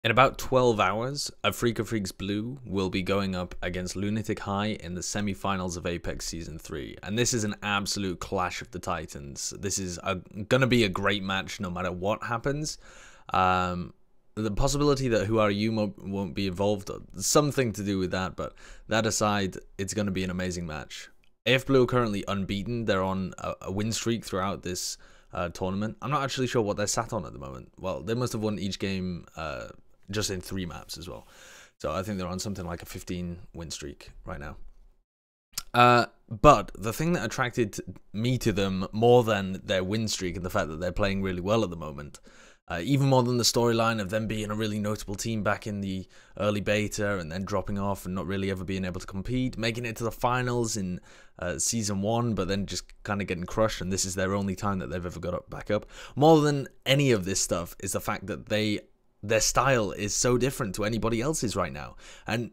In about 12 hours, Afreeca Freecs Blue will be going up against lunatic-hai in the semi-finals of Apex Season 3. And this is an absolute clash of the titans. This is going to be a great match no matter what happens. The possibility that Who Are You won't be involved, something to do with that, but that aside, it's going to be an amazing match. AF.Blue are currently unbeaten. They're on a win streak throughout this tournament. I'm not actually sure what they're sat on at the moment. Well, they must have won each game just in 3 maps as well. So I think they're on something like a 15 win streak right now. But the thing that attracted me to them more than their win streak and the fact that they're playing really well at the moment, even more than the storyline of them being a really notable team back in the early beta and then dropping off and not really ever being able to compete, making it to the finals in Season 1, but then just kind of getting crushed, and this is their only time that they've ever got back up. More than any of this stuff is the fact that their style is so different to anybody else's right now. And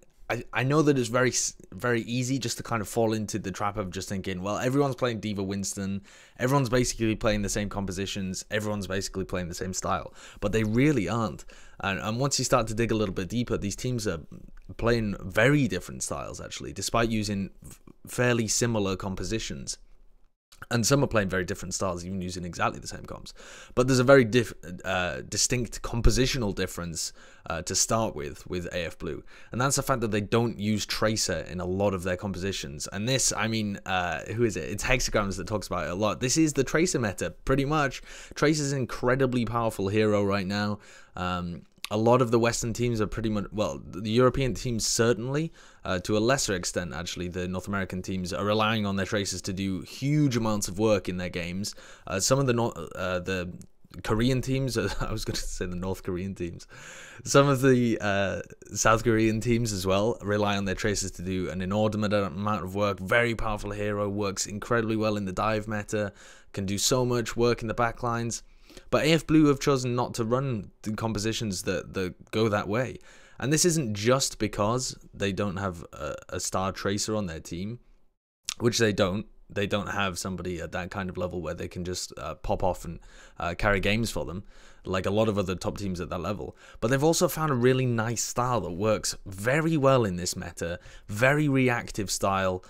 I know that it's very, very easy just to kind of fall into the trap of just thinking, well, everyone's playing D.Va Winston, everyone's basically playing the same compositions, everyone's basically playing the same style, but they really aren't. And once you start to dig a little bit deeper, these teams are playing very different styles, actually, despite using fairly similar compositions. And some are playing very different styles, even using exactly the same comps. But there's a very distinct compositional difference to start with AF.Blue. And that's the fact that they don't use Tracer in a lot of their compositions. And this, I mean, who is it? It's Hexagrams that talks about it a lot. This is the Tracer meta, pretty much. Tracer's an incredibly powerful hero right now. A lot of the Western teams are pretty much, well, the European teams certainly, to a lesser extent, actually, the North American teams are relying on their Tracers to do huge amounts of work in their games. Some of the Korean teams, I was going to say the North Korean teams, some of the South Korean teams as well rely on their Tracers to do an inordinate amount of work. Very powerful hero, works incredibly well in the dive meta, can do so much work in the backlines. But AF.Blue have chosen not to run the compositions that go that way. And this isn't just because they don't have a star Tracer on their team, which they don't. They don't have somebody at that kind of level where they can just pop off and carry games for them, like a lot of other top teams at that level. But they've also found a really nice style that works very well in this meta, very reactive style,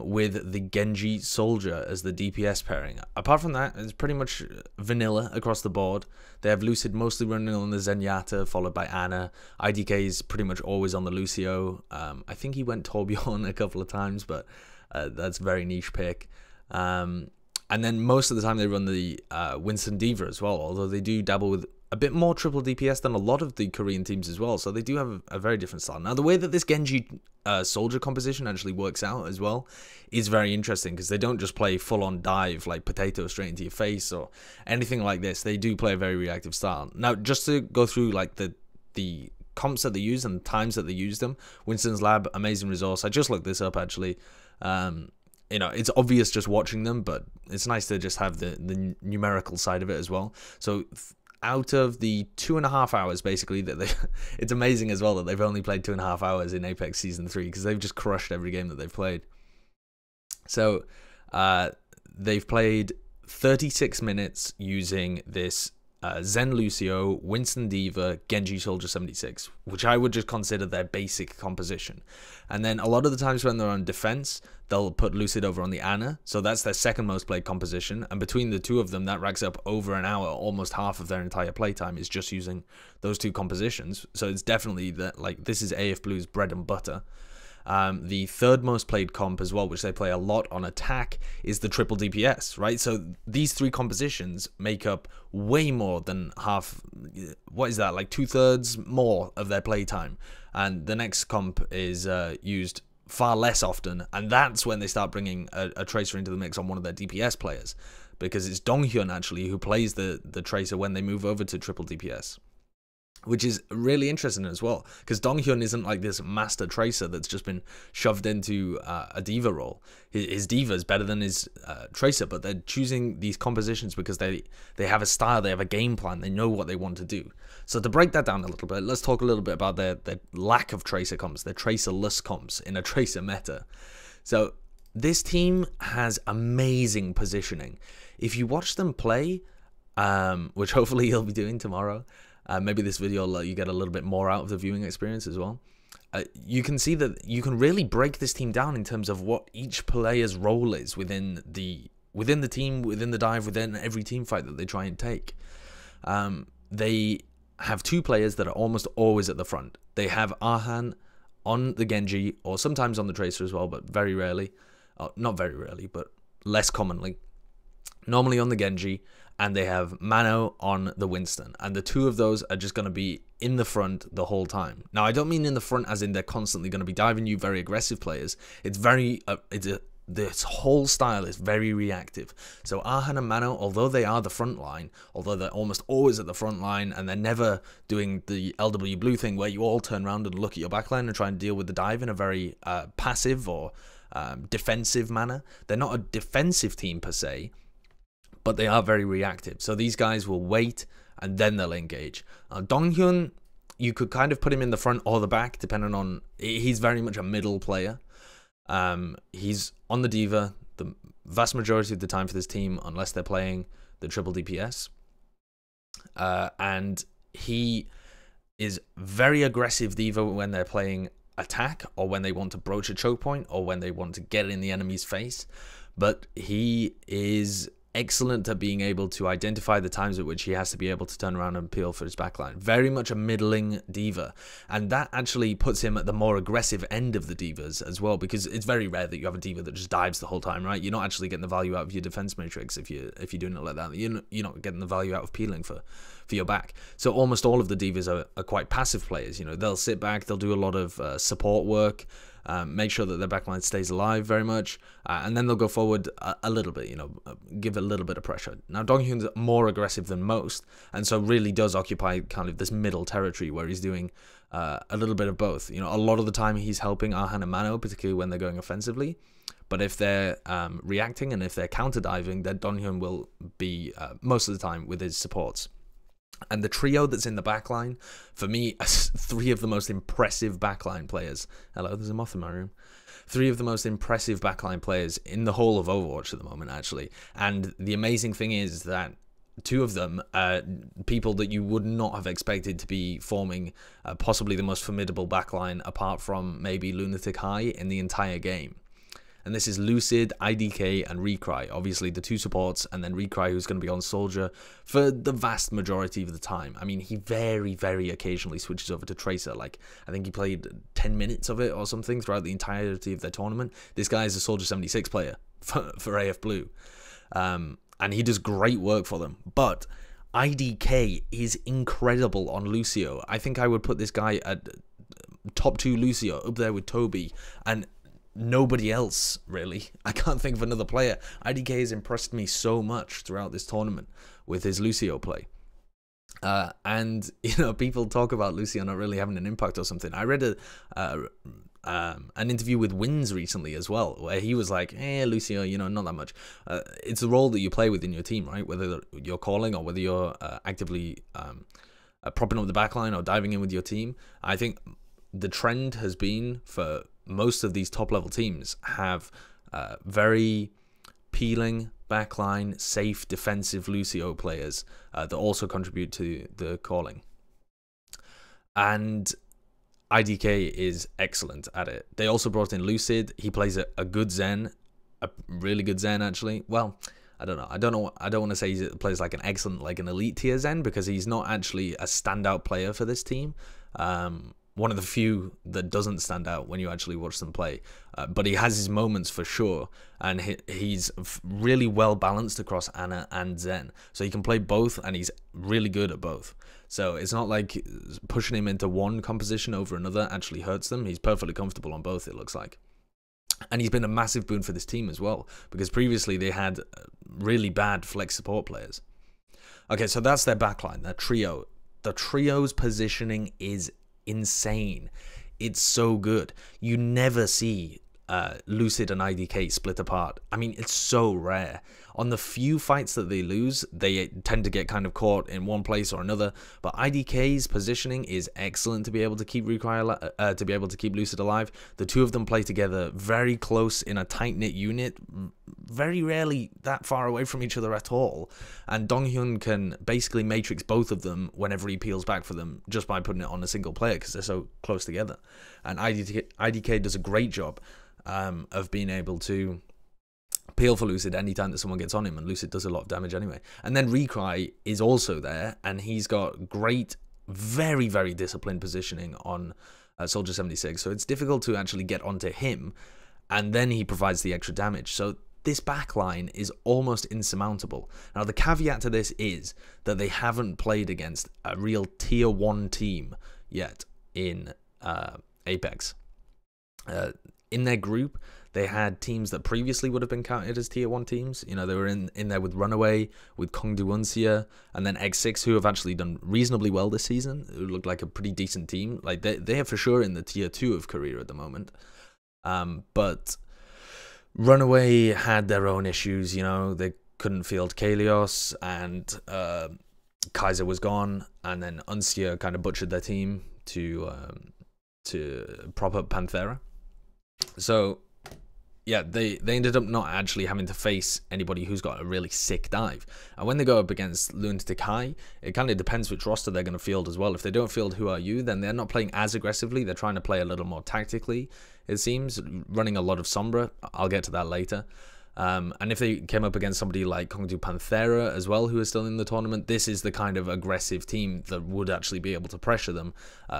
with the Genji Soldier as the DPS pairing. Apart from that, it's pretty much vanilla across the board. They have Lucid mostly running on the Zenyatta, followed by Ana. IDK is pretty much always on the Lucio. I think he went Torbjorn a couple of times, but that's a very niche pick. And then most of the time they run the Winston D.Va as well, although they do dabble with a bit more triple DPS than a lot of the Korean teams as well, so they do have a very different style. Now, the way that this Genji Soldier composition actually works out as well is very interesting, because they don't just play full-on dive like potato straight into your face or anything like this. They do play a very reactive style. Now, just to go through like the comps that they use and the times that they use them, Winston's Lab, amazing resource. I just looked this up actually. You know, it's obvious just watching them, but it's nice to just have the numerical side of it as well. So out of the 2.5 hours, basically, that they, it's amazing as well that they've only played 2.5 hours in Apex Season 3, because they've just crushed every game that they've played. So they've played 36 minutes using this Zen Lucio, Winston D.Va, Genji Soldier 76, which I would just consider their basic composition. And then a lot of the times when they're on defense, they'll put Lucid over on the Ana, so that's their second most played composition, and between the two of them, that racks up over an hour. Almost half of their entire playtime is just using those two compositions, so it's definitely that, like, this is AF.Blue's bread and butter. The third most played comp as well, which they play a lot on attack, is the triple DPS, right? So these 3 compositions make up way more than half, what is that, like 2/3 more of their playtime. And the next comp is used far less often, and that's when they start bringing a Tracer into the mix on one of their DPS players, because it's Donghyun actually who plays the Tracer when they move over to triple DPS. Which is really interesting as well, because Donghyun isn't like this master Tracer that's just been shoved into a D.Va role. His D.Va is better than his Tracer, but they're choosing these compositions because they have a style, they have a game plan, they know what they want to do. So to break that down a little bit, let's talk a little bit about their lack of Tracer comps, their Tracer-less comps in a Tracer meta. So this team has amazing positioning. If you watch them play, which hopefully you'll be doing tomorrow, Maybe this video will let you get a little bit more out of the viewing experience as well. You can see that you can really break this team down in terms of what each player's role is within the team, within the dive, within every team fight that they try and take. They have 2 players that are almost always at the front. They have Arhan on the Genji, or sometimes on the Tracer as well, but very rarely. Not very rarely, but less commonly. Normally on the Genji, and they have Mano on the Winston, and the 2 of those are just going to be in the front the whole time. Now, I don't mean in the front as in they're constantly going to be diving you, very aggressive players. It's very, this whole style is very reactive. So Arhan and Mano, although they are the front line, although they're almost always at the front line, and they're never doing the AF.Blue thing where you all turn around and look at your backline and try and deal with the dive in a very passive or defensive manner. They're not a defensive team per se, but they are very reactive. So these guys will wait and then they'll engage. Donghyun, you could kind of put him in the front or the back, depending on... He's very much a middle player. He's on the D.Va the vast majority of the time for this team, unless they're playing the triple DPS. And he is very aggressive D.Va when they're playing attack, or when they want to broach a choke point, or when they want to get in the enemy's face. But he is excellent at being able to identify the times at which he has to be able to turn around and peel for his backline. Very much a middling D.Va, and that actually puts him at the more aggressive end of the D.Vas as well, because it's very rare that you have a D.Va that just dives the whole time, right? You're not actually getting the value out of your defense matrix if you're doing it like that. You're not getting the value out of peeling for your back. So almost all of the D.Vas are quite passive players. You know, they'll sit back, they'll do a lot of support work, make sure that their backline stays alive very much, and then they'll go forward a little bit, you know, give a little bit of pressure. Now, Donghyun's more aggressive than most, and so really does occupy kind of this middle territory where he's doing a little bit of both. You know, a lot of the time he's helping Arhan and Mano, particularly when they're going offensively, but if they're reacting and if they're counter-diving, then Donghyun will be most of the time with his supports. And the trio that's in the backline, for me, are 3 of the most impressive backline players. Hello, there's a moth in my room. 3 of the most impressive backline players in the whole of Overwatch at the moment, actually. And the amazing thing is that 2 of them are people that you would not have expected to be forming possibly the most formidable backline, apart from maybe lunatic-hai in the entire game. And this is Lucid, IDK, and Recry. Obviously, the 2 supports, and then Recry, who's going to be on Soldier for the vast majority of the time. I mean, he very, very occasionally switches over to Tracer. Like, I think he played 10 minutes of it or something throughout the entirety of their tournament. This guy is a Soldier 76 player for AF.Blue. And he does great work for them. But IDK is incredible on Lucio. I think I would put this guy at top 2 Lucio, up there with Toby, and nobody else, really. I can't think of another player. IDK has impressed me so much throughout this tournament with his Lucio play. And, you know, people talk about Lucio not really having an impact or something. I read an interview with Wins recently as well, where he was like, Lucio, you know, not that much. It's the role that you play within your team, right? Whether you're calling or whether you're actively propping up the backline or diving in with your team. I think the trend has been for most of these top level teams have very peeling backline, safe defensive Lucio players that also contribute to the calling. And IDK is excellent at it. They also brought in Lucid. He plays a good Zen, a really good Zen actually. Well, I don't know. I don't want to say he plays like an excellent, like an elite tier Zen, because he's not actually a standout player for this team. One of the few that doesn't stand out when you actually watch them play. But he has his moments for sure, and he's really well balanced across Ana and Zen. So he can play both, and he's really good at both. So it's not like pushing him into one composition over another actually hurts them. He's perfectly comfortable on both, it looks like. And he's been a massive boon for this team as well, because previously they had really bad flex support players. Okay, so that's their backline, their trio. The trio's positioning is insane. It's so good. You never see Lucid and IDK split apart. I mean, it's so rare. On the few fights that they lose, they tend to get kind of caught in one place or another. But IDK's positioning is excellent to be able to keep Lucid alive. The two of them play together very close in a tight-knit unit, very rarely that far away from each other at all. And Donghyun can basically matrix both of them whenever he peels back for them just by putting it on a single player because they're so close together. And IDK does a great job of being able to peel for Lucid anytime that someone gets on him, and Lucid does a lot of damage anyway. And then Recry is also there, and he's got great, very, very disciplined positioning on Soldier 76, so it's difficult to actually get onto him, and then he provides the extra damage. So this backline is almost insurmountable. Now, the caveat to this is that they haven't played against a real tier 1 team yet in Apex. In their group, they had teams that previously would have been counted as tier 1 teams. You know, they were in there with Runaway, with Kongdu Unsia, and then X6, who have actually done reasonably well this season. It looked like a pretty decent team. Like, they are for sure in the tier 2 of Korea at the moment. But Runaway had their own issues, you know. They couldn't field Kalios, and Kaiser was gone, and then Unsia kind of butchered their team to prop up Panthera. So yeah, they ended up not actually having to face anybody who's got a really sick dive. And when they go up against lunatic-hai, it kind of depends which roster they're going to field as well. If they don't field Who Are You, then they're not playing as aggressively. They're trying to play a little more tactically, it seems, running a lot of Sombra. I'll get to that later. And if they came up against somebody like Kongdu Panthera as well, who is still in the tournament, this is the kind of aggressive team that would actually be able to pressure them,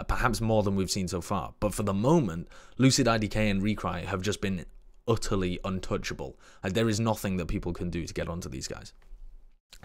perhaps more than we've seen so far. But for the moment, Lucid, IDK, and Recry have just been utterly untouchable. Like, there is nothing that people can do to get onto these guys.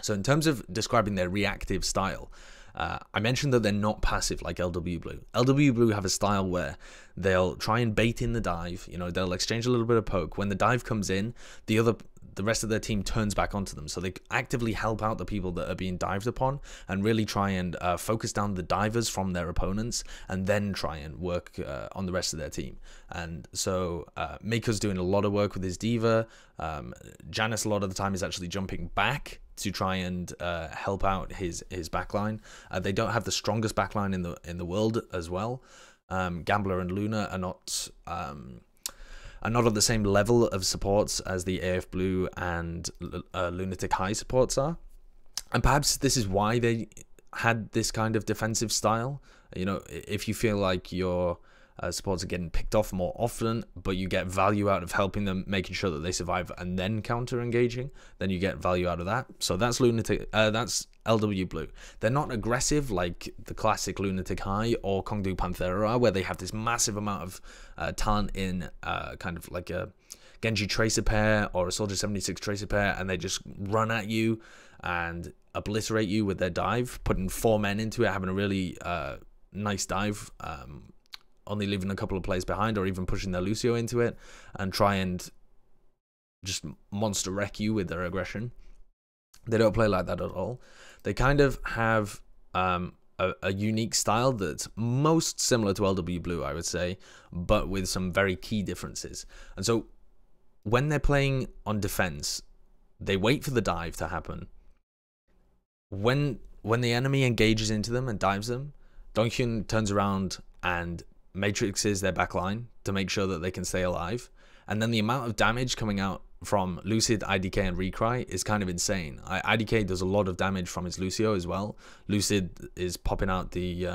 So in terms of describing their reactive style, I mentioned that they're not passive like LW.Blue. LW.Blue have a style where they'll try and bait in the dive. You know, they'll exchange a little bit of poke. When the dive comes in, the rest of their team turns back onto them. So they actively help out the people that are being dived upon and really try and focus down the divers from their opponents, and then try and work on the rest of their team. And so Mako's doing a lot of work with his diva. Janice a lot of the time is actually jumping back to try and help out his backline. They don't have the strongest backline in the world as well. Gambler and Luna are not on the same level of supports as the AF.Blue and lunatic-hai supports are. And perhaps this is why they had this kind of defensive style. You know, if you feel like your supports are getting picked off more often, but you get value out of helping them, making sure that they survive and then counter engaging, then you get value out of that. So that's that's LW.Blue. They're not aggressive like the classic lunatic-hai or Kongdu Panthera are, where they have this massive amount of talent in kind of like a Genji Tracer pair or a Soldier 76 Tracer pair, and they just run at you and obliterate you with their dive, putting 4 men into it, having a really nice dive, only leaving a couple of plays behind, or even pushing their Lucio into it and try and just monster wreck you with their aggression. They don't play like that at all. They kind of have a unique style that's most similar to LW.Blue, I would say, but with some very key differences. And so when they're playing on defense, they wait for the dive to happen. When the enemy engages into them and dives them, Donghyun turns around and matrixes their backline to make sure that they can stay alive. And then the amount of damage coming out from Lucid, IDK, and Recry is kind of insane. IDK does a lot of damage from his Lucio as well. Lucid is popping out the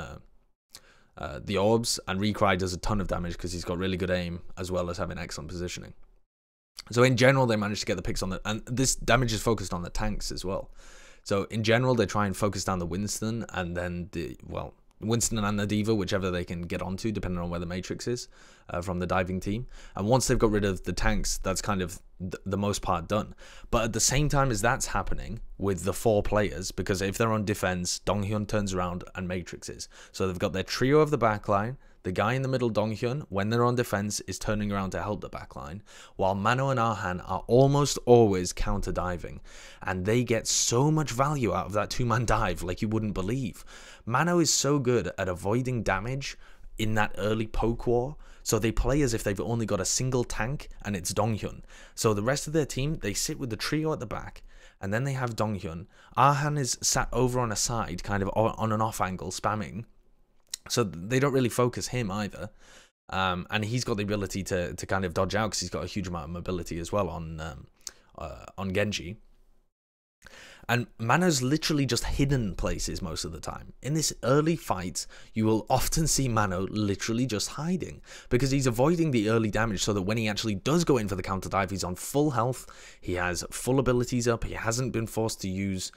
orbs, and Recry does a ton of damage because he's got really good aim as well as having excellent positioning. So in general, they manage to get the picks on and this damage is focused on the tanks as well. So in general, they try and focus down the Winston, and then Winston and the Diva, whichever they can get onto, depending on where the Matrix is from the diving team. And once they've got rid of the tanks, that's kind of the most part done. But at the same time as that's happening with the 4 players, because if they're on defense, Donghyun turns around and matrixes. So they've got their trio of the backline. The guy in the middle, Donghyun, when they're on defense, is turning around to help the backline, while Mano and Arhan are almost always counter diving, and they get so much value out of that 2-man dive like you wouldn't believe. Mano is so good at avoiding damage in that early poke war. So they play as if they've only got a single tank, and it's Donghyun. So the rest of their team, they sit with the trio at the back, and then they have Donghyun. Ah-Han is sat over on a side, kind of on an off angle, spamming. So they don't really focus him either. And he's got the ability to kind of dodge out because he's got a huge amount of mobility as well on Genji. And Mano's literally just hidden places most of the time. In this early fight, you will often see Mano literally just hiding because he's avoiding the early damage so that when he actually does go in for the counter dive, he's on full health, he has full abilities up, he hasn't been forced to use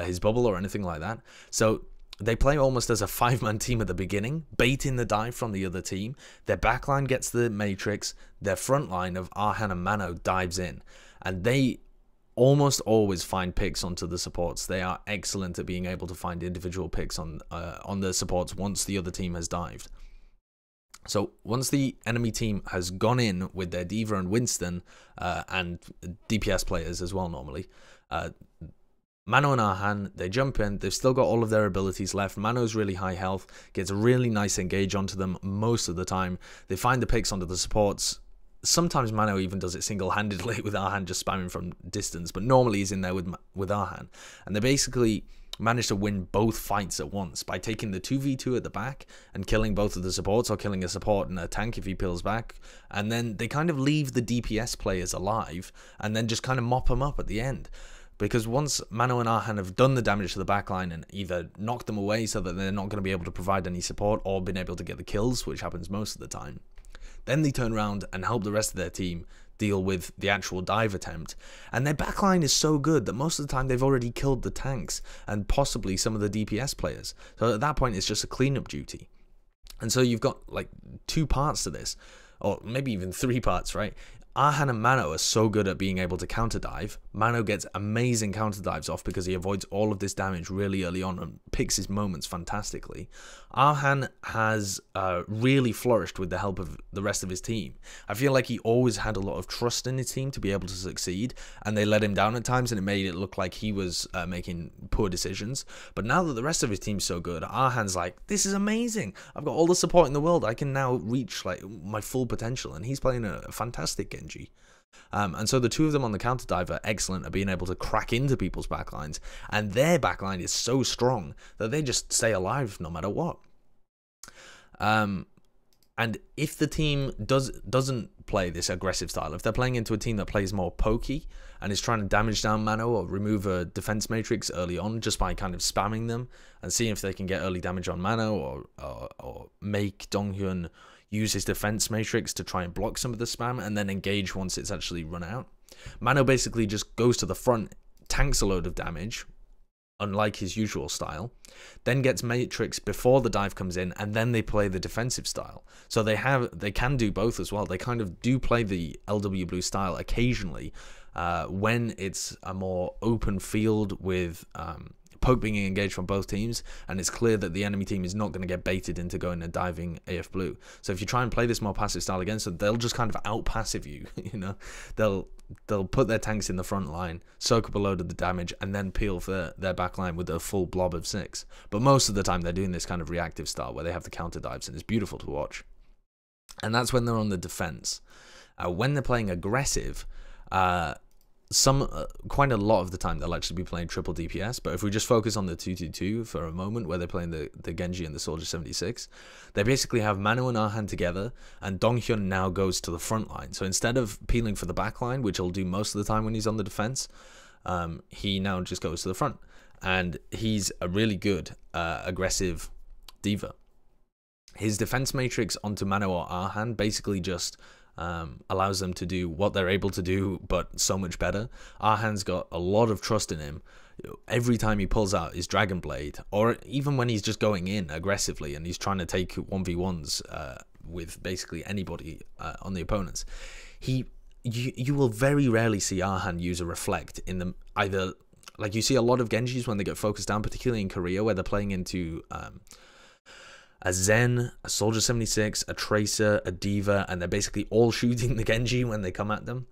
his bubble or anything like that. So they play almost as a 5-man team at the beginning, baiting the dive from the other team. Their backline gets the Matrix, their front line of Ah-Han and Mano dives in, and they almost always find picks onto the supports. They are excellent at being able to find individual picks on the supports once the other team has dived. So once the enemy team has gone in with their D.Va and Winston and DPS players as well normally, Mano and Ah-Han, they jump in, they've still got all of their abilities left. Mano's really high health, gets a really nice engage onto them most of the time. They find the picks onto the supports. Sometimes Mano even does it single-handedly with Ah-Han just spamming from distance, but normally he's in there with Ah-Han. And they basically manage to win both fights at once by taking the 2v2 at the back and killing both of the supports, or killing a support and a tank if he peels back. And then they kind of leave the DPS players alive and then just kind of mop them up at the end. Because once Mano and Ah-Han have done the damage to the backline and either knocked them away so that they're not going to be able to provide any support, or been able to get the kills, which happens most of the time, then they turn around and help the rest of their team deal with the actual dive attempt. And their backline is so good that most of the time they've already killed the tanks and possibly some of the DPS players. So at that point, it's just a cleanup duty. And so you've got like 2 parts to this, or maybe even 3 parts, right? Ah-Han and Mano are so good at being able to counter dive. Mano gets amazing counter dives off because he avoids all of this damage really early on and picks his moments fantastically. Ah-Han has really flourished with the help of the rest of his team. I feel like he always had a lot of trust in his team to be able to succeed, and they let him down at times and it made it look like he was making poor decisions. But now that the rest of his team's so good, Ah-Han's like, this is amazing. I've got all the support in the world. I can now reach like my full potential, and he's playing a fantastic game. And so the 2 of them on the counter dive are excellent at being able to crack into people's backlines, and their backline is so strong that they just stay alive no matter what. And if the team doesn't play this aggressive style, if they're playing into a team that plays more pokey and is trying to damage down Mano or remove a defense matrix early on just by kind of spamming them and seeing if they can get early damage on Mano, or make Donghyun use his defense matrix to try and block some of the spam and then engage once it's actually run out, Mano basically just goes to the front, tanks a load of damage, unlike his usual style, then gets matrix before the dive comes in, and then they play the defensive style. So they can do both as well. They kind of do play the AF.Blue style occasionally when it's a more open field with poke being engaged from both teams, and it's clear that the enemy team is not going to get baited into going and diving AF.Blue. So if you try and play this more passive style against them, they'll just kind of out-passive you, you know? They'll put their tanks in the front line, soak up a load of the damage, and then peel for their back line with a full blob of 6. But most of the time, they're doing this kind of reactive style where they have the counter dives, and it's beautiful to watch. And that's when they're on the defense. When they're playing aggressive, quite a lot of the time they'll actually be playing triple DPS, but if we just focus on the 2-2-2 for a moment, where they're playing the Genji and the Soldier 76, they basically have Mano and Ah-Han together, and Donghyun now goes to the front line. So instead of peeling for the back line, which he'll do most of the time when he's on the defense, he now just goes to the front, and he's a really good aggressive D.Va. His defense matrix onto Mano or Ah-Han basically just allows them to do what they're able to do, but so much better. Ah-Han's got a lot of trust in him. Every time he pulls out his Dragon Blade, or even when he's just going in aggressively and he's trying to take 1v1s with basically anybody on the opponents, you will very rarely see Ah-Han use a reflect in them either. Like, you see a lot of Genjis when they get focused down, particularly in Korea, where they're playing into a Zen, a Soldier 76, a Tracer, a D.Va, and they're basically all shooting the Genji when they come at them.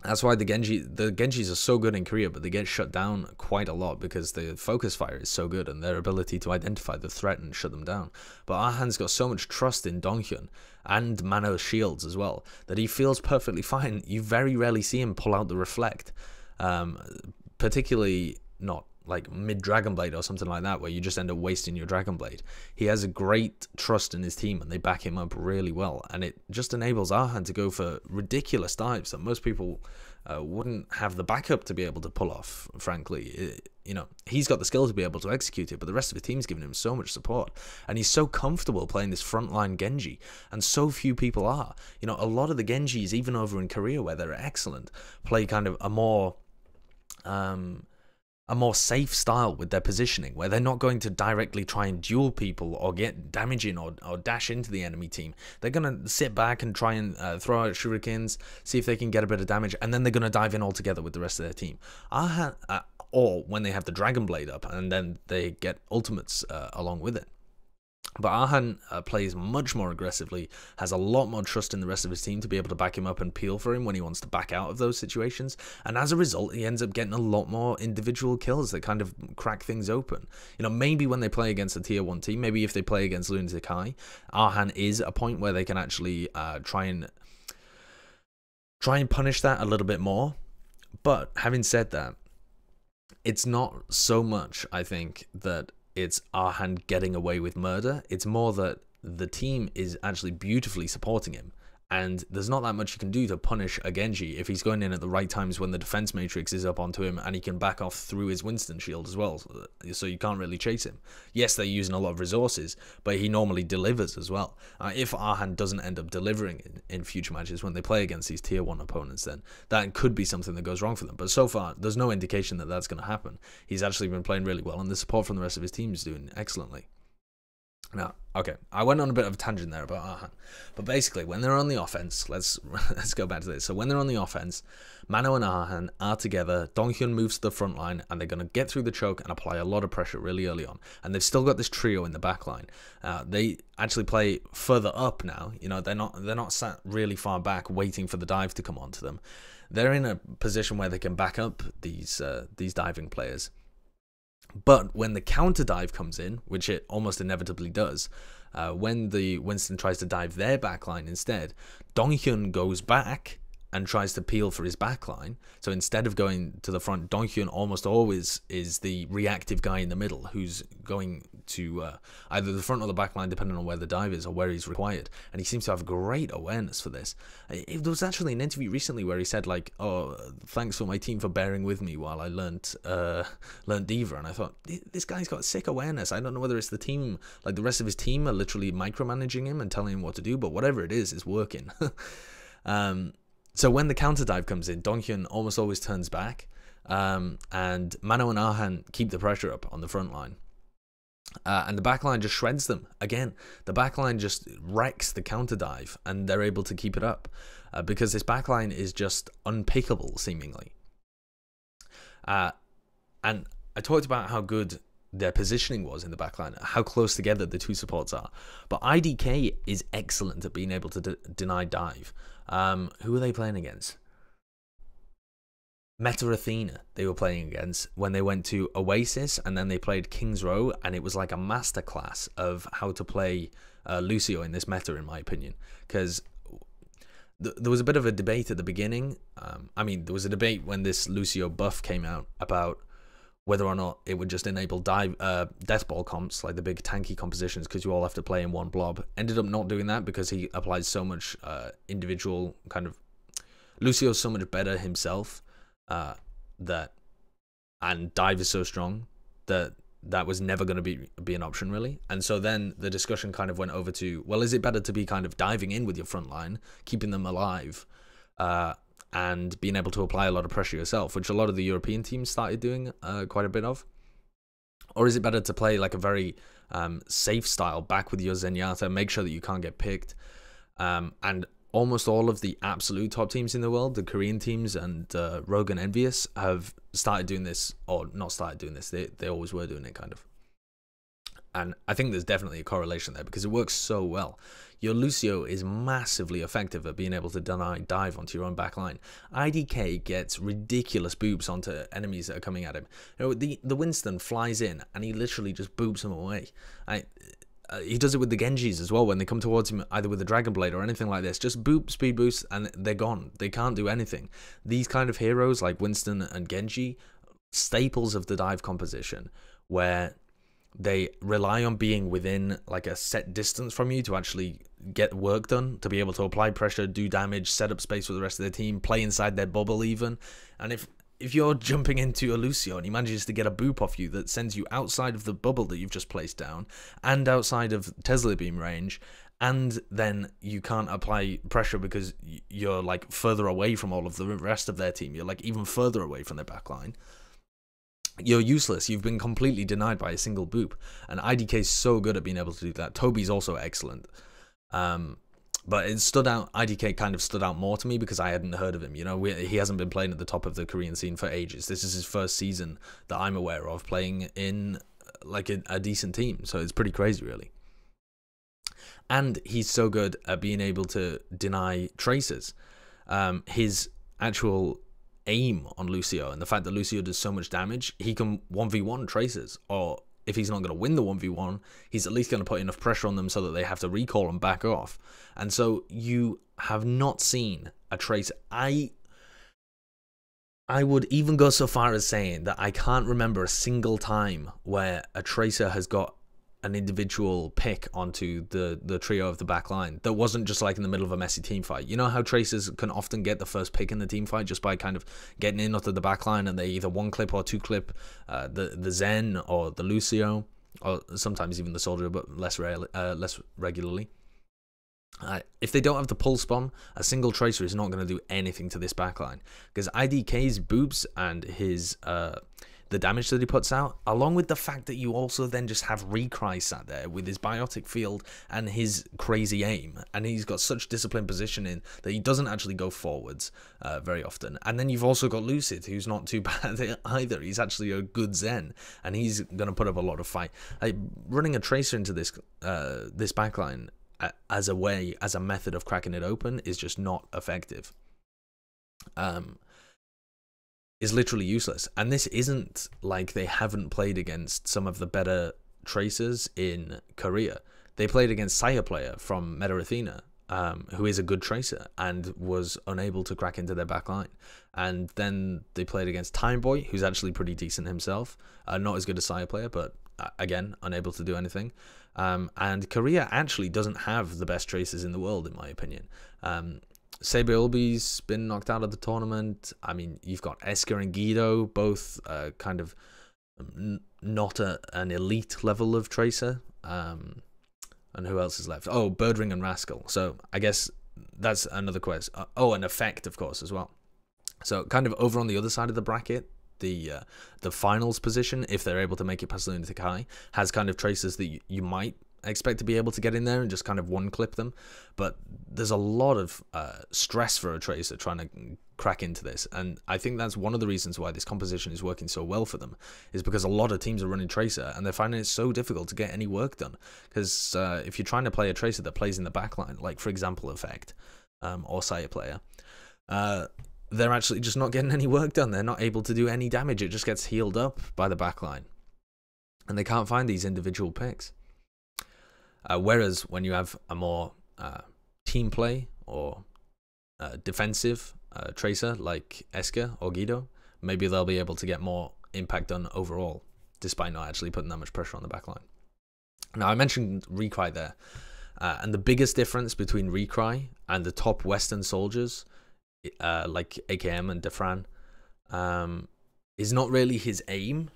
That's why the Genjis are so good in Korea, but they get shut down quite a lot because the focus fire is so good and their ability to identify the threat and shut them down. But Arhan's got so much trust in Donghyun and Mano's shields as well that he feels perfectly fine. You very rarely see him pull out the reflect, particularly not like mid Dragon Blade or something like that, where you just end up wasting your Dragon Blade. He has a great trust in his team and they back him up really well, and it just enables Arhan to go for ridiculous dives that most people wouldn't have the backup to be able to pull off, frankly. You know, he's got the skill to be able to execute it, but the rest of the team's giving him so much support, and he's so comfortable playing this frontline Genji, and so few people are. You know, a lot of the Genjis, even over in Korea where they're excellent, play kind of a more safe style with their positioning, where they're not going to directly try and duel people or get damage in or dash into the enemy team. They're going to sit back and try and throw out shurikens, see if they can get a bit of damage, and then they're going to dive in all together with the rest of their team. Or when they have the Dragon Blade up, and then they get ultimates along with it. But Arhan plays much more aggressively, has a lot more trust in the rest of his team to be able to back him up and peel for him when he wants to back out of those situations. And as a result, he ends up getting a lot more individual kills that kind of crack things open. You know, maybe when they play against a tier 1 team, maybe if they play against lunatic-hai, Arhan is a point where they can actually try and punish that a little bit more. But having said that, it's not so much, I think, that it's Arhan getting away with murder. It's more that the team is actually beautifully supporting him, and there's not that much you can do to punish a Genji if he's going in at the right times when the defense matrix is up onto him and he can back off through his Winston shield as well, so you can't really chase him. Yes, they're using a lot of resources, but he normally delivers as well. If Arhan doesn't end up delivering in future matches when they play against these tier 1 opponents, then that could be something that goes wrong for them. But so far, there's no indication that that's going to happen. He's actually been playing really well, and the support from the rest of his team is doing excellently. Now, okay, I went on a bit of a tangent there about Arhan, but basically, when they're on the offense, let's go back to this. So when they're on the offense, Mano and Arhan are together. Donghyun moves to the front line, and they're going to get through the choke and apply a lot of pressure really early on. And they've still got this trio in the back line. They actually play further up now. You know, they're not sat really far back waiting for the dive to come onto them. They're in a position where they can back up these diving players. But when the counter dive comes in, which it almost inevitably does, when the Winston tries to dive their backline instead, Donghyun goes back and tries to peel for his backline. So instead of going to the front, Donghyun almost always is the reactive guy in the middle who's going to either the front or the backline, depending on where the dive is or where he's required. And he seems to have great awareness for this. There was actually an interview recently where he said, like, oh, thanks for my team for bearing with me while I learnt D.Va. And I thought, this guy's got sick awareness. I don't know whether it's the team, like the rest of his team are literally micromanaging him and telling him what to do, but whatever it is, it's working. So when the counter dive comes in, Donghyun almost always turns back, and Mano and Arhan keep the pressure up on the front line. And the backline just shreds them. Again, the backline just wrecks the counter dive, and they're able to keep it up because this backline is just unpickable, seemingly. And I talked about how good their positioning was in the backline, how close together the two supports are. But IDK is excellent at being able to deny dive. Who are they playing against? Meta Athena they were playing against when they went to Oasis, and then they played King's Row, and it was like a masterclass of how to play Lucio in this meta, in my opinion. Because there was a bit of a debate at the beginning. I mean, there was a debate when this Lucio buff came out about whether or not it would just enable death ball comps, like the big tanky compositions, because you all have to play in one blob. Ended up not doing that because he applies so much individual kind of... Lucio's so much better himself, and dive is so strong that was never going to be an option, really. And so then the discussion kind of went over to, well, is it better to be kind of diving in with your front line, keeping them alive, and being able to apply a lot of pressure yourself, which a lot of the European teams started doing quite a bit of? Or is it better to play like a very safe style, back with your Zenyatta, make sure that you can't get picked? And almost all of the absolute top teams in the world, the Korean teams and Rogue and Envious, have started doing this, or not started doing this, they always were doing it, kind of. And I think there's definitely a correlation there because it works so well. Your Lucio is massively effective at being able to deny dive onto your own backline. IDK gets ridiculous boops onto enemies that are coming at him. You know, the Winston flies in and he literally just boops them away. He does it with the Genjis as well when they come towards him, either with a Dragon Blade or anything like this. Just boop, speed boost, and they're gone. They can't do anything. These kind of heroes like Winston and Genji, staples of the dive composition, where they rely on being within like a set distance from you to actually get work done, to be able to apply pressure, do damage, set up space for the rest of their team, play inside their bubble even. And if you're jumping into a Lucio and he manages to get a boop off you that sends you outside of the bubble that you've just placed down and outside of Tesla beam range, and then you can't apply pressure because you're like further away from all of the rest of their team, you're like even further away from their backline, you're useless. You've been completely denied by a single boop. And IDK is so good at being able to do that. Toby's also excellent. But it stood out, IDK kind of stood out more to me because I hadn't heard of him. You know, he hasn't been playing at the top of the Korean scene for ages. This is his first season that I'm aware of playing in like a decent team. So it's pretty crazy, really. And he's so good at being able to deny traces. His actual aim on Lucio and the fact that Lucio does so much damage, he can 1v1 traces, or if he's not going to win the 1v1, he's at least going to put enough pressure on them so that they have to recall and back off. And so you have not seen a tracer. I would even go so far as saying that I can't remember a single time where a tracer has got an individual pick onto the trio of the back line that wasn't just like in the middle of a messy team fight. You know how tracers can often get the first pick in the team fight just by kind of getting in onto the back line, and they either one clip or two clip the Zen or the Lucio, or sometimes even the Soldier, but less regularly. If they don't have the pulse bomb, a single tracer is not going to do anything to this backline, because IDK's boops and his the damage that he puts out, along with the fact that you also then just have Recry sat there with his biotic field and his crazy aim, and he's got such disciplined positioning that he doesn't actually go forwards very often. And then you've also got Lucid, who's not too bad either. He's actually a good Zen, and he's going to put up a lot of fight. Running a tracer into this this backline as a method of cracking it open is just not effective. Is literally useless. And this isn't like they haven't played against some of the better tracers in Korea. They played against Saya Player from Meta Athena, who is a good tracer and was unable to crack into their backline. And then they played against Time Boy, who's actually pretty decent himself, not as good as Saya Player, but again, unable to do anything. And Korea actually doesn't have the best tracers in the world, in my opinion. Sebe Ulbi's been knocked out of the tournament. I mean, you've got Esker and Guido, both kind of not an elite level of tracer. And who else is left? Oh, Birdring and Rascal. So I guess that's another quest. Oh, and Effect, of course, as well. So kind of over on the other side of the bracket, the finals position, if they're able to make it past lunatic-hai, has kind of tracers that you might expect to be able to get in there and just kind of one clip them, but there's a lot of stress for a tracer trying to crack into this, and I think that's one of the reasons why this composition is working so well for them, is because a lot of teams are running tracer and they're finding it so difficult to get any work done, because if you're trying to play a tracer that plays in the backline, like for example Effect or Saya Player, they're actually just not getting any work done. They're not able to do any damage. It just gets healed up by the backline, and they can't find these individual picks. Whereas when you have a more team play or defensive tracer like Esker or Guido, maybe they'll be able to get more impact done overall, despite not actually putting that much pressure on the backline. Now, I mentioned Recry there, and the biggest difference between Recry and the top Western soldiers, like AKM and Defran, is not really his aim.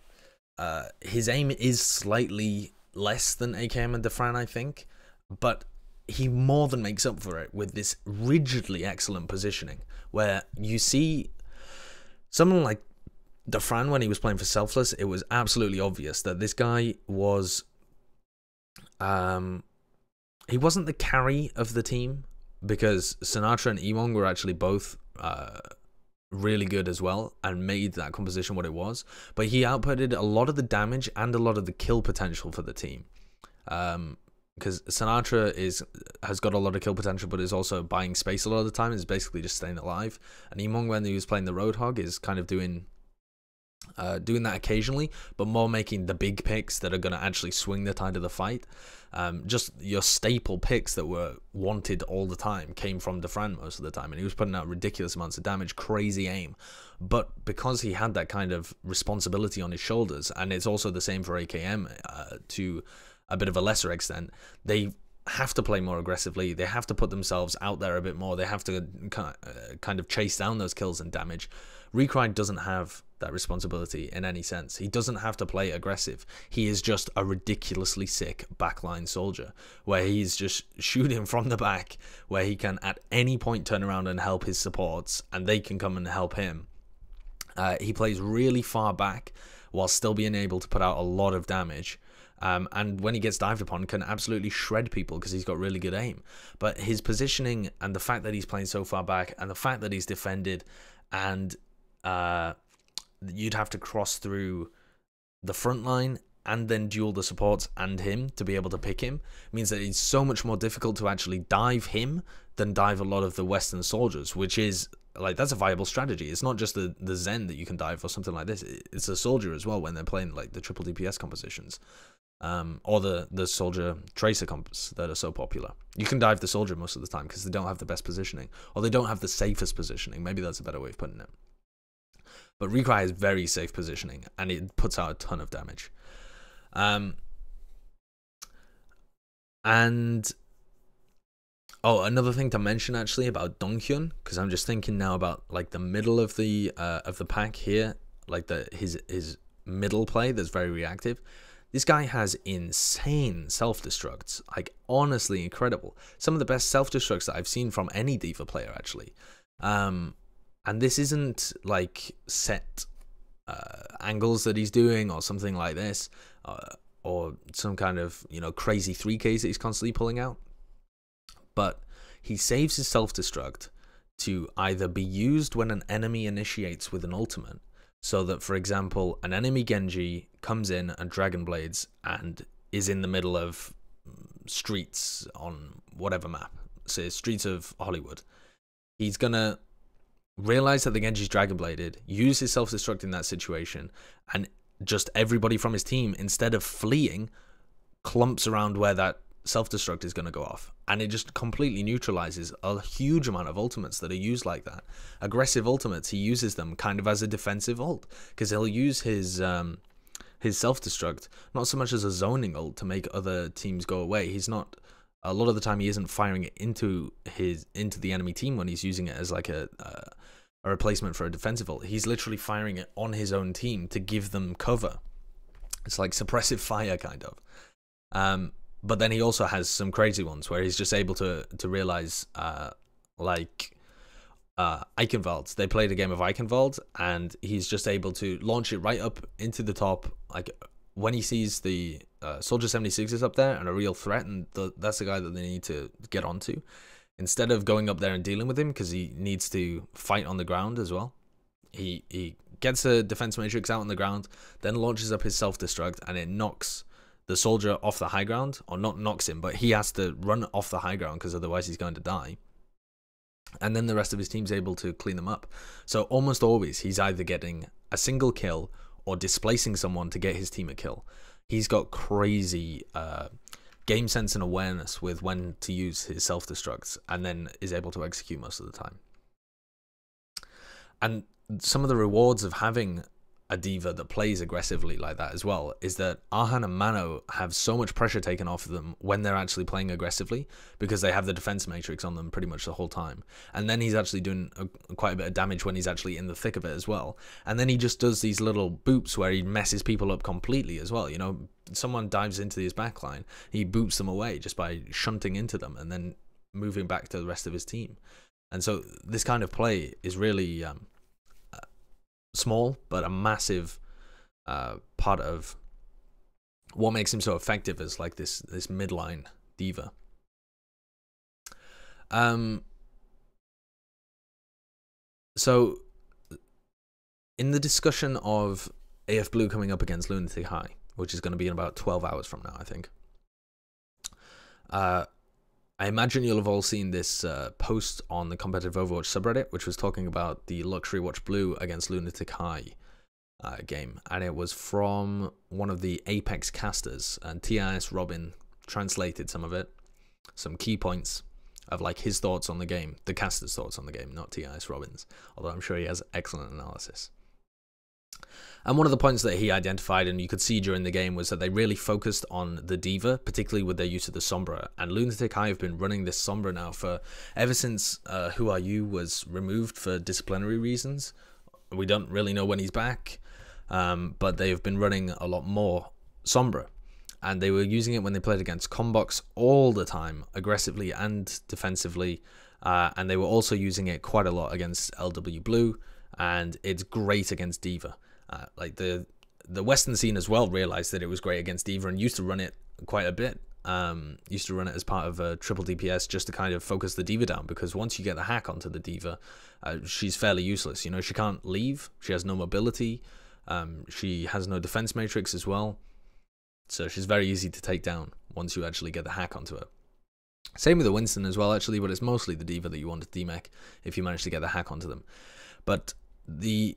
His aim is slightly less than AKM and Defran, I think, but he more than makes up for it with this rigidly excellent positioning, where you see someone like Defran, when he was playing for Selfless, it was absolutely obvious that this guy was he wasn't the carry of the team, because Sinatra and Ewong were actually both really good as well and made that composition what it was, but he outputted a lot of the damage and a lot of the kill potential for the team. Because Sinatra has got a lot of kill potential, but is also buying space a lot of the time. Is basically just staying alive. And Emong, when he was playing the Roadhog, is kind of doing that occasionally, but more making the big picks that are going to actually swing the tide of the fight. Just your staple picks that were wanted all the time came from Defran most of the time, and he was putting out ridiculous amounts of damage, crazy aim. But because he had that kind of responsibility on his shoulders, and it's also the same for AKM to a bit of a lesser extent, they have to play more aggressively. They have to put themselves out there a bit more. They have to kind of chase down those kills and damage. Recry doesn't have that responsibility in any sense. He doesn't have to play aggressive. He is just a ridiculously sick backline soldier where he's just shooting from the back, where he can at any point turn around and help his supports, and they can come and help him. He plays really far back while still being able to put out a lot of damage. And when he gets dived upon, can absolutely shred people because he's got really good aim. But his positioning and the fact that he's playing so far back, and the fact that he's defended, and you'd have to cross through the front line and then duel the supports and him to be able to pick him, means that it's so much more difficult to actually dive him than dive a lot of the Western soldiers, which is like, that's a viable strategy. It's not just the Zen that you can dive or something like this. It's a soldier as well when they're playing like the triple DPS compositions. Or the soldier tracer comps that are so popular. You can dive the soldier most of the time because they don't have the best positioning, or they don't have the safest positioning. Maybe that's a better way of putting it. But Recry has very safe positioning, and it puts out a ton of damage. And another thing to mention actually about Donghyun, because I'm just thinking now about like the middle of the pack here, like his middle play that's very reactive. This guy has insane self-destructs, like honestly incredible. Some of the best self-destructs that I've seen from any D.Va player actually. And this isn't like set angles that he's doing or something like this, or some kind of, you know, crazy 3Ks that he's constantly pulling out. But he saves his self-destruct to either be used when an enemy initiates with an ultimate, so that, for example, an enemy Genji comes in and Dragon Blades and is in the middle of streets on whatever map, say streets of Hollywood. He's gonna realize that the Genji's Dragon Bladed, use his self-destruct in that situation, and just everybody from his team, instead of fleeing, clumps around where that self-destruct is going to go off, and it just completely neutralizes a huge amount of ultimates that are used like that. Aggressive ultimates, he uses them kind of as a defensive ult, because he'll use his self-destruct not so much as a zoning ult to make other teams go away. He's not, a lot of the time he isn't firing it into the enemy team when he's using it as like a replacement for a defensive ult. He's literally firing it on his own team to give them cover. It's like suppressive fire kind of. But then he also has some crazy ones where he's just able to realize, like Eichenwald. They played a game of Eichenwald, and he's just able to launch it right up into the top. Like when he sees the Soldier 76 is up there and a real threat, and that's the guy that they need to get onto. Instead of going up there and dealing with him, because he needs to fight on the ground as well, he gets a defense matrix out on the ground, then launches up his self-destruct, and it knocks the soldier off the high ground, or not knocks him, but he has to run off the high ground because otherwise he's going to die. And then the rest of his team's able to clean them up. So almost always he's either getting a single kill or displacing someone to get his team a kill. He's got crazy game sense and awareness with when to use his self-destructs, and then is able to execute most of the time. And some of the rewards of having a D.Va that plays aggressively like that as well is that Arhan and Mano have so much pressure taken off of them when they're actually playing aggressively, because they have the defense matrix on them pretty much the whole time. And then he's actually doing quite a bit of damage when he's actually in the thick of it as well. And then he just does these little boops where he messes people up completely as well. You know, someone dives into his backline, he boops them away just by shunting into them and then moving back to the rest of his team. And so this kind of play is really small, but a massive part of what makes him so effective as like this midline D.Va. So in the discussion of AF.Blue coming up against lunatic-hai, which is going to be in about 12 hours from now, I think, I imagine you'll have all seen this post on the competitive Overwatch subreddit, which was talking about the Luxury Watch Blue against lunatic-hai game, and it was from one of the Apex casters, and TIS Robin translated some of it, some key points of like his thoughts on the game, the caster's thoughts on the game, not TIS Robin's, although I'm sure he has excellent analysis. And one of the points that he identified, and you could see during the game, was that they really focused on the D.Va, particularly with their use of the Sombra. And lunatic-hai have been running this Sombra now for ever since Who Are You was removed for disciplinary reasons. We don't really know when he's back, but they've been running a lot more Sombra. And they were using it when they played against Combox all the time, aggressively and defensively. And they were also using it quite a lot against LW.Blue, and it's great against D.Va. Like the Western scene as well realized that it was great against D.Va and used to run it quite a bit. Used to run it as part of a triple DPS just to kind of focus the D.Va down, because once you get the hack onto the D.Va, she's fairly useless. You know, she can't leave, she has no mobility, she has no defense matrix as well, so she's very easy to take down once you actually get the hack onto her. Same with the Winston as well, actually, but it's mostly the D.Va that you want to demech if you manage to get the hack onto them. But the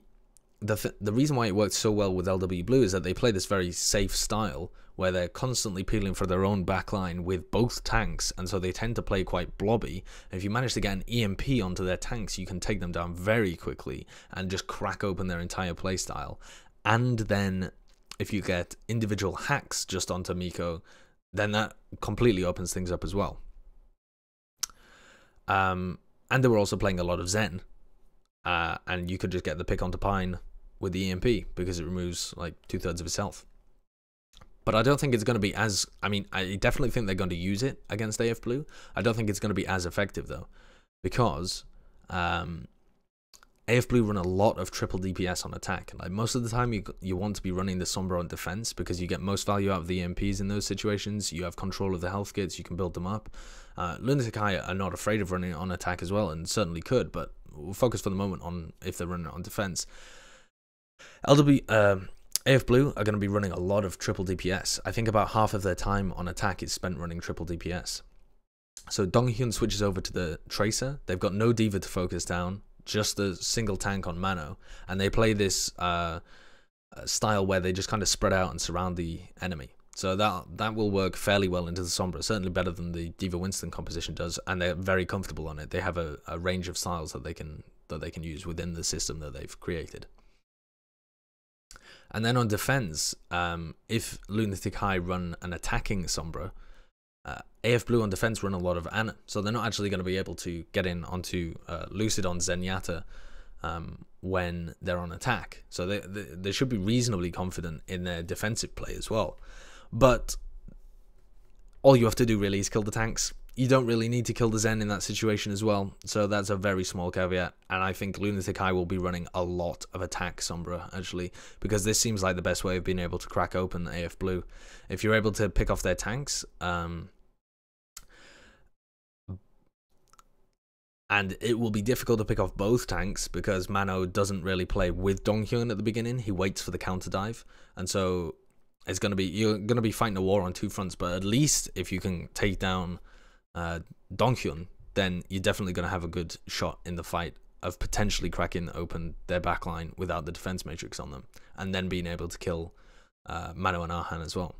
reason why it works so well with LW.Blue is that they play this very safe style where they're constantly peeling for their own backline with both tanks, and so they tend to play quite blobby. And if you manage to get an EMP onto their tanks, you can take them down very quickly and just crack open their entire playstyle. And then if you get individual hacks just onto Miko, then that completely opens things up as well. And they were also playing a lot of Zen, and you could just get the pick onto Pine with the EMP because it removes like 2/3 of its health. But I don't think it's going to be as, I mean, I definitely think they're going to use it against AF.Blue. I don't think it's going to be as effective though, because AF.Blue run a lot of triple DPS on attack. Like most of the time you want to be running the Sombra on defense because you get most value out of the EMPs in those situations. You have control of the health kits, you can build them up. lunatic-hai are not afraid of running it on attack as well, and certainly could, but we'll focus for the moment on if they're running it on defense. AF.Blue are going to be running a lot of triple DPS. I think about half of their time on attack is spent running triple DPS. So Donghyun switches over to the Tracer. They've got no D.Va to focus down, just a single tank on Mano, and they play this style where they just kind of spread out and surround the enemy. So that will work fairly well into the Sombra, certainly better than the D.Va Winston composition does, and they're very comfortable on it. They have a range of styles that they can use within the system that they've created. And then on defense, if lunatic-hai run an attacking Sombra, AF.Blue on defense run a lot of Ana, so they're not actually going to be able to get in onto Lucid on Zenyatta when they're on attack. So they should be reasonably confident in their defensive play as well. But all you have to do really is kill the tanks. You don't really need to kill the Zen in that situation as well, so that's a very small caveat. And I think lunatic-hai will be running a lot of attack Sombra, actually, because this seems like the best way of being able to crack open AF.Blue. If you're able to pick off their tanks, and it will be difficult to pick off both tanks because Mano doesn't really play with Donghyun at the beginning. He waits for the counter dive, and so it's you're gonna be fighting a war on two fronts. But at least if you can take down Donghyun, then you're definitely going to have a good shot in the fight of potentially cracking open their backline without the defense matrix on them, and then being able to kill Mano and Arhan as well.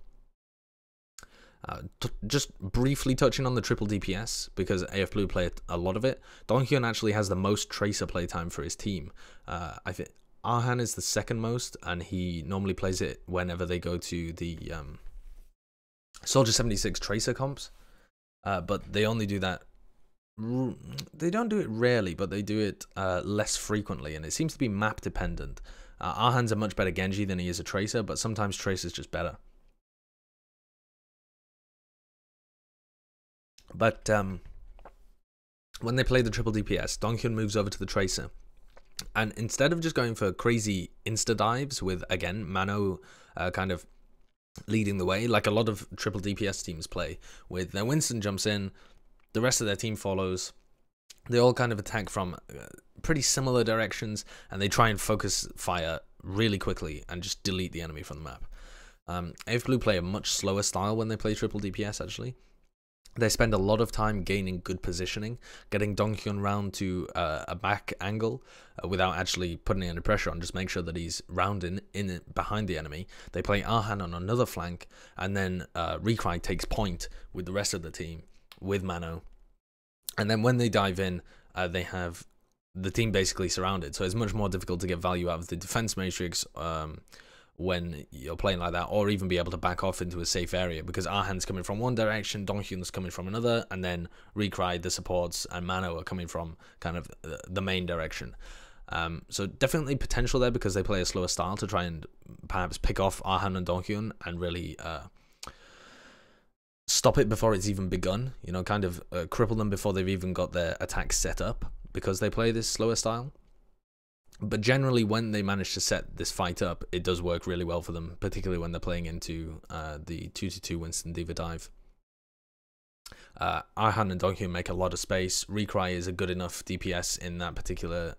Just briefly touching on the triple DPS, because AF.Blue play a lot of it, Donghyun actually has the most Tracer playtime for his team. I think Arhan is the second most, and he normally plays it whenever they go to the Soldier 76 Tracer comps. But they only do that, they don't do it rarely, but they do it less frequently, and it seems to be map dependent. Arhan's a much better Genji than he is a Tracer, but sometimes Tracer's just better. But when they play the triple DPS, Donghyun moves over to the Tracer, and instead of just going for crazy insta dives with, again, Mano kind of leading the way, like a lot of triple DPS teams play, with their Winston jumps in, the rest of their team follows, they all kind of attack from pretty similar directions, and they try and focus fire really quickly and just delete the enemy from the map. AF.Blue play a much slower style when they play triple DPS, actually. They spend a lot of time gaining good positioning, getting Donghyun round to a back angle without actually putting any pressure on. Just make sure that he's rounding in it behind the enemy. They play Arhan on another flank, and then Recry takes point with the rest of the team, with Mano. And then when they dive in, they have the team basically surrounded. So it's much more difficult to get value out of the defense matrix when you're playing like that, or even be able to back off into a safe area, because Arhan's coming from one direction, Donghyun's coming from another, and then Recry, the supports, and Mano are coming from kind of the main direction. So definitely potential there, because they play a slower style to try and perhaps pick off Arhan and Donghyun and really stop it before it's even begun, you know, kind of cripple them before they've even got their attacks set up, because they play this slower style. But generally, when they manage to set this fight up, it does work really well for them, particularly when they're playing into the 2-2 Winston D.Va dive. Arhan and Donghyun make a lot of space. Recry is a good enough DPS in that particular,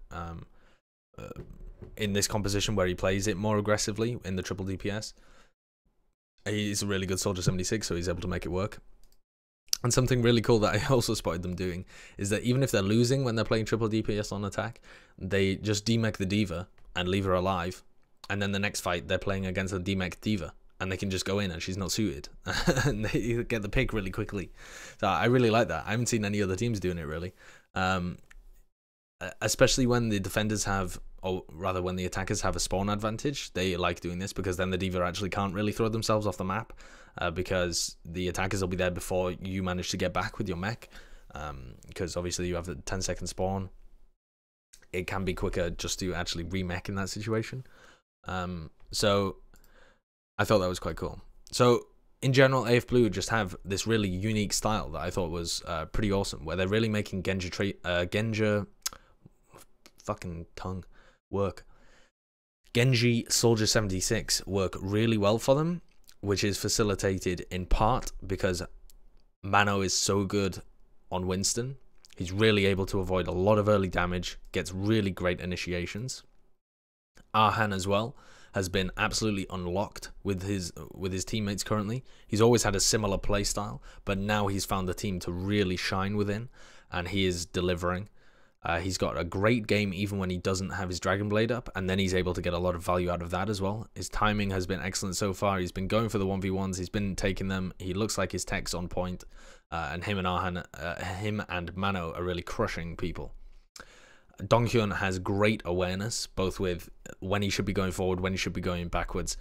in this composition where he plays it more aggressively in the triple DPS. He's a really good Soldier 76, so he's able to make it work. And something really cool that I also spotted them doing is that even if they're losing when they're playing triple DPS on attack, they just demech the D.Va and leave her alive. And then the next fight, they're playing against a demech D.Va, and they can just go in and she's not suited. And they get the pick really quickly. So I really like that. I haven't seen any other teams doing it, really. Especially when the defenders have, or rather when the attackers have a spawn advantage, they like doing this, because then the D.Va actually can't really throw themselves off the map, because the attackers will be there before you manage to get back with your mech, because obviously you have the 10-second spawn. It can be quicker just to actually remech in that situation. So I thought that was quite cool. So in general, AF.Blue just have this really unique style that I thought was pretty awesome, where they're really making Genji Soldier 76 work really well for them, which is facilitated in part because Mano is so good on Winston. He's really able to avoid a lot of early damage, gets really great initiations. Arhan as well has been absolutely unlocked with his teammates currently. He's always had a similar playstyle, but now he's found the team to really shine within, and he is delivering. He's got a great game even when he doesn't have his Dragon Blade up, and then he's able to get a lot of value out of that as well. His timing has been excellent so far. He's been going for the 1v1s. He's been taking them. He looks like his tech's on point, and him and Arhan, him and Mano are really crushing people. Donghyun has great awareness, both with when he should be going forward, when he should be going backwards.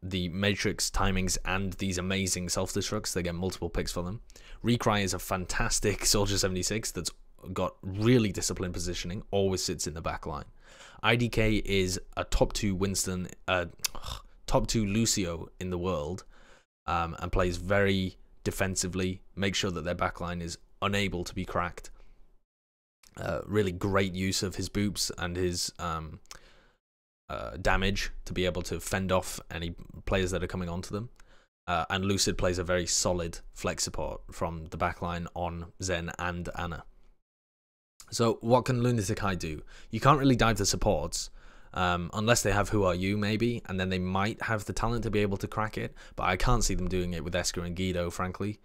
The Matrix timings and these amazing self-destructs, they get multiple picks for them. Recry is a fantastic Soldier 76 that's got really disciplined positioning, always sits in the back line. IDK is a top 2 Winston, top 2 Lucio in the world, and plays very defensively, makes sure that their backline is unable to be cracked. Really great use of his boops and his damage to be able to fend off any players that are coming onto them. And Lucid plays a very solid flex support from the backline on Zen and Ana. So what can lunatic-hai do? You can't really dive the supports unless they have Who Are You maybe, and then they might have the talent to be able to crack it, but I can't see them doing it with Esker and Guido, frankly.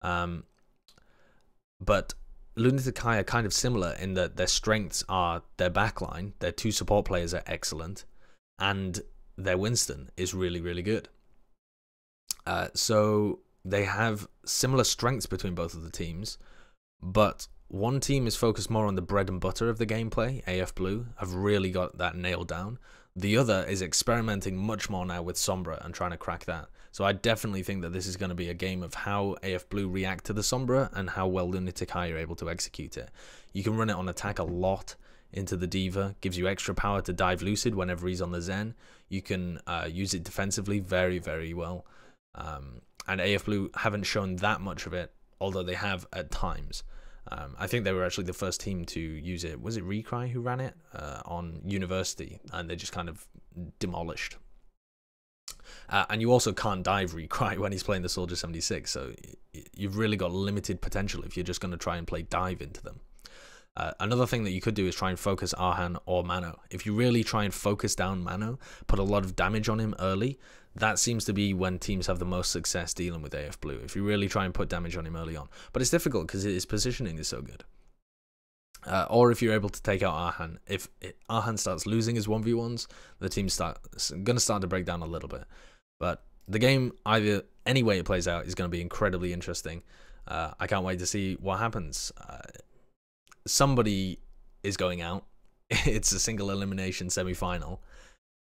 But lunatic-hai are kind of similar in that their strengths are their backline, their 2 support players are excellent, and their Winston is really, really good. So they have similar strengths between both of the teams, but one team is focused more on the bread and butter of the gameplay. AF.Blue have really got that nailed down. The other is experimenting much more now with Sombra and trying to crack that. So I definitely think that this is going to be a game of how AF.Blue react to the Sombra and how well lunatic-hai are able to execute it. You can run it on attack a lot into the D.Va, gives you extra power to dive Lucid whenever he's on the Zen. You can use it defensively very, very well. And AF.Blue haven't shown that much of it, although they have at times. I think they were actually the first team to use it. Was it Recry who ran it on University? And they just kind of demolished. And you also can't dive Recry when he's playing the Soldier 76. So you've really got limited potential if you're just going to try and play dive into them. Another thing that you could do is try and focus Arhan or Mano. If you really try and focus down Mano, put a lot of damage on him early, that seems to be when teams have the most success dealing with AF.Blue. If you really try and put damage on him early on. But it's difficult because his positioning is so good. Or if you're able to take out Arhan. If Arhan starts losing his 1v1s, the team's going to start to break down a little bit. But the game, either any way it plays out, is going to be incredibly interesting. I can't wait to see what happens. Somebody is going out. It's a single elimination semi-final.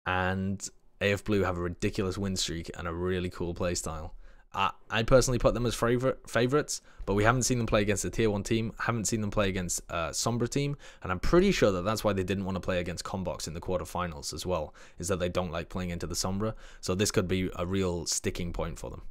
And AF.Blue have a ridiculous win streak and a really cool playstyle. I personally put them as favorites, but we haven't seen them play against a tier 1 team, haven't seen them play against a Sombra team, and I'm pretty sure that that's why they didn't want to play against Combox in the quarterfinals as well, is that they don't like playing into the Sombra, so this could be a real sticking point for them.